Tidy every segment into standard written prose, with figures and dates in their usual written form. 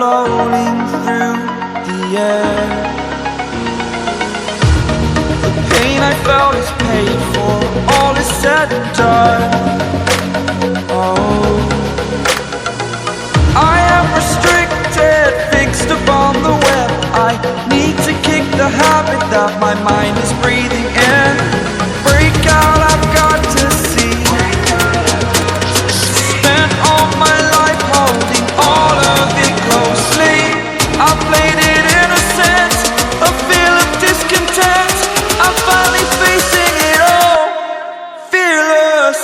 floating through the air. The pain I felt is paid for, all is said and done. Oh, I am restricted, fixed upon the web. I need to kick the habit that my mind is breathing in. Break out, I've got to see. Spent all my life holding all of it closely. I played it innocent, a feel of discontent. I'm finally facing it all, fearless.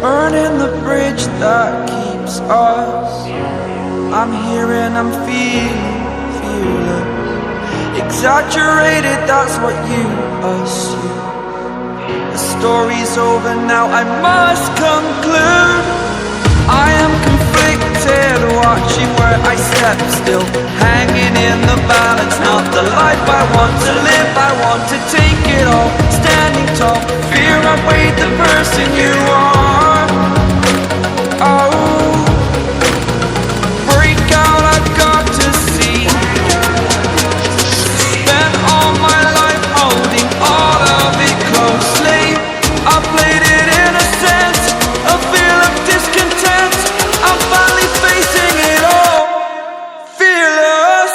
Burning the bridge that keeps us. I'm here and I'm feeling exaggerated, that's what you assume. The story's over now, I must conclude. I am conflicted, watching where I step still, hanging in the balance. Not the life I want to live, I want to take it all. Standing tall, fear I've weighed the person you are. Oh, break out, I've got to see. Spent all my life holding all of it closely. I played it innocent, a feel of discontent. I'm finally facing it all, fearless.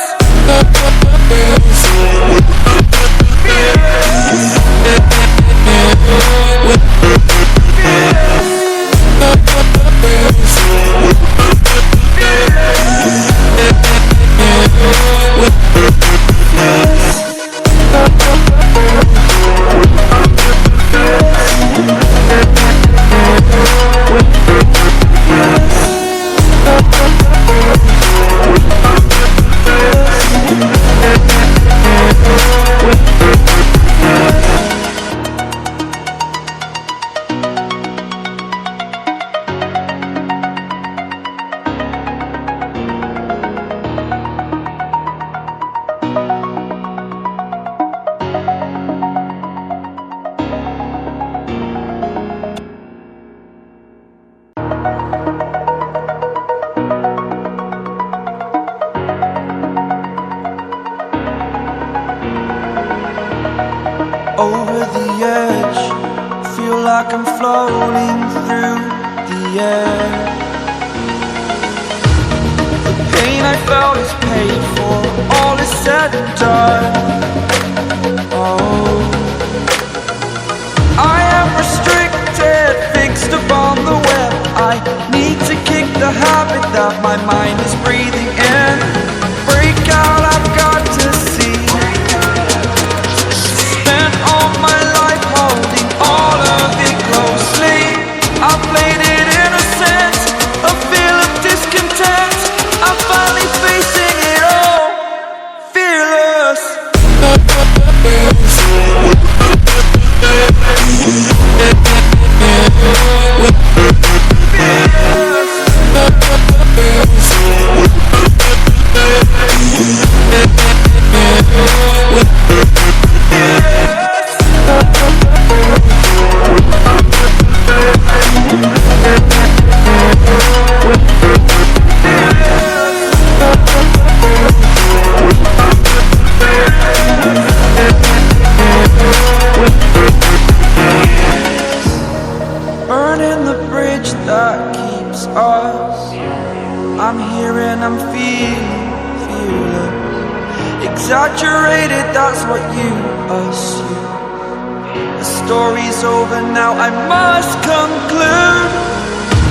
Over the edge, feel like I'm floating through the air. The pain I felt is paid for, all is said and done. Oh, I am restricted, fixed upon the web. I need to kick the habit that my mind is breathing in. Break out, I've got to see. Spent all my life holding all of it closely. I played it innocent, a feel of discontent. I'm finally facing it all, fearless. Burning the bridge that keeps us. I'm here and I'm feeling exaggerated, that's what you assume. The story's over now, I must conclude.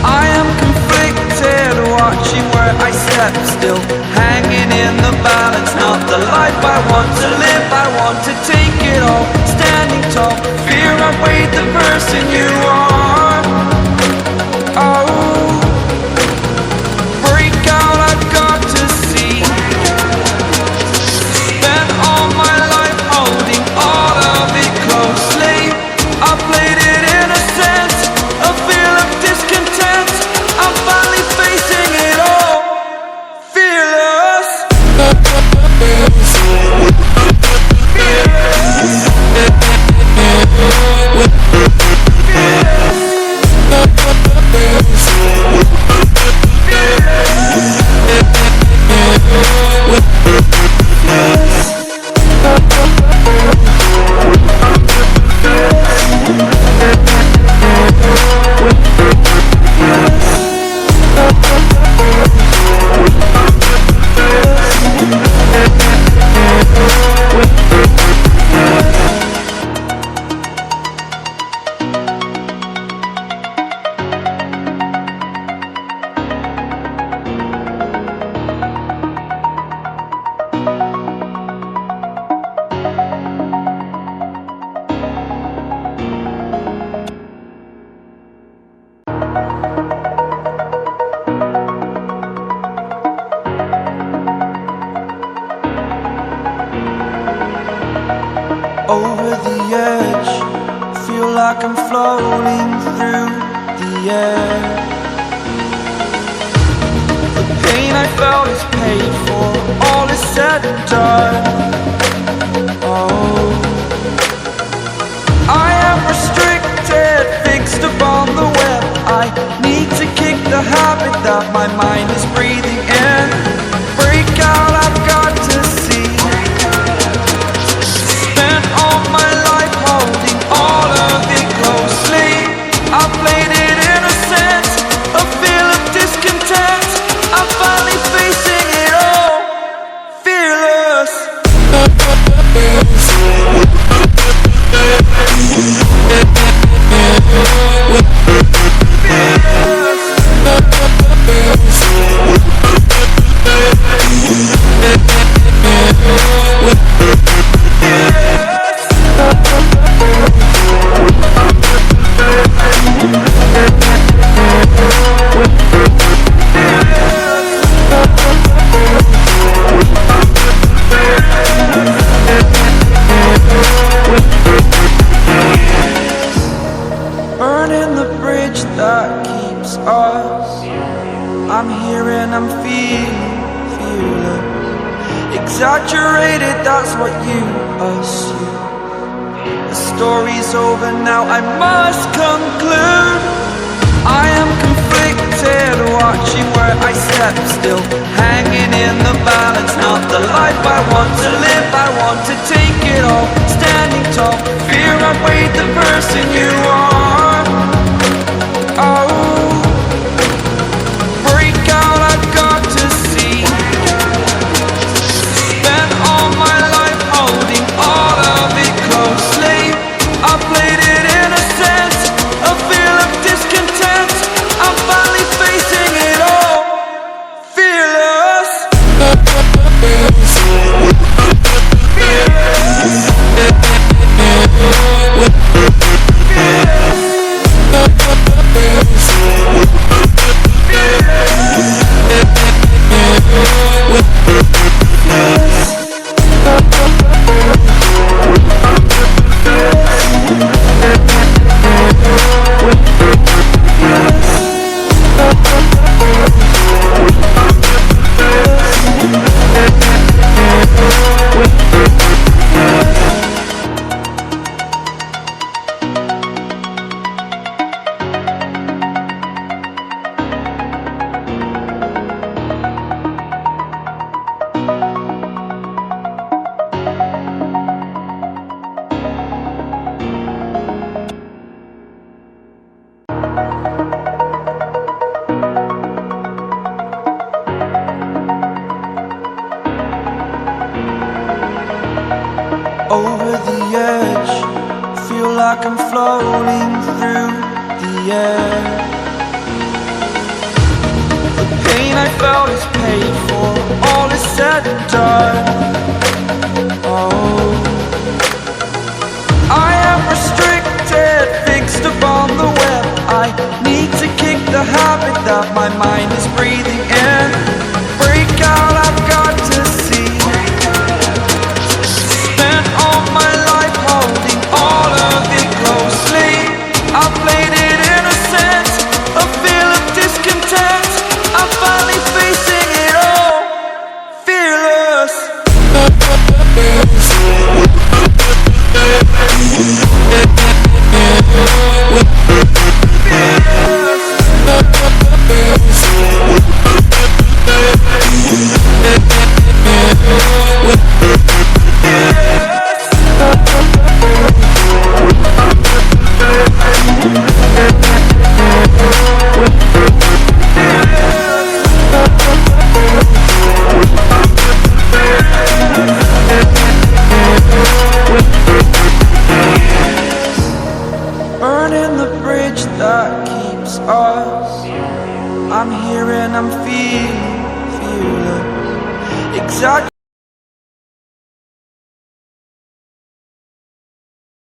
I am conflicted, watching where I step still, hanging in the balance. Not the life I want to live, I want to take it all. Standing tall, fear I've weighed the person you are. like I'm floating through the air. The pain I felt is paid for, all is said and done. Oh, I am restricted, fixed upon the web. I need to kick the habit that my mind is breathing in. Break out, I've got to see. Spent all my life holding all of it closely. I played it innocent, a feel of discontent. I'm finally facing it all, fearless. Burning the bridge that keeps us. I'm here and I'm feeling fearless. Exaggerated, that's what you assume. The story's over now, I must conclude. I am conflicted, watching where I step still, hanging in the balance. Not the life I want to live, I want to take it all. Standing tall, fear I weighed the person you are. Oh, break out, I've got to see. Spent all my life holding all of it closely. I played it innocent, a feel of discontent. I'm finally facing it all, fearless. Over the edge, feel like I'm floating through the air. The pain I felt is paid for, all is said and done. Oh, I am restricted, fixed upon the web. I need to kick the habit that my mind is breathing in. Break out, I've got to see. Spent all my life holding all of it closely. I played it innocent, a feel of discontent. I'm finally facing it all, fearless. Burning the bridge that keeps us. I'm here and I'm feeling fearless. Exactly.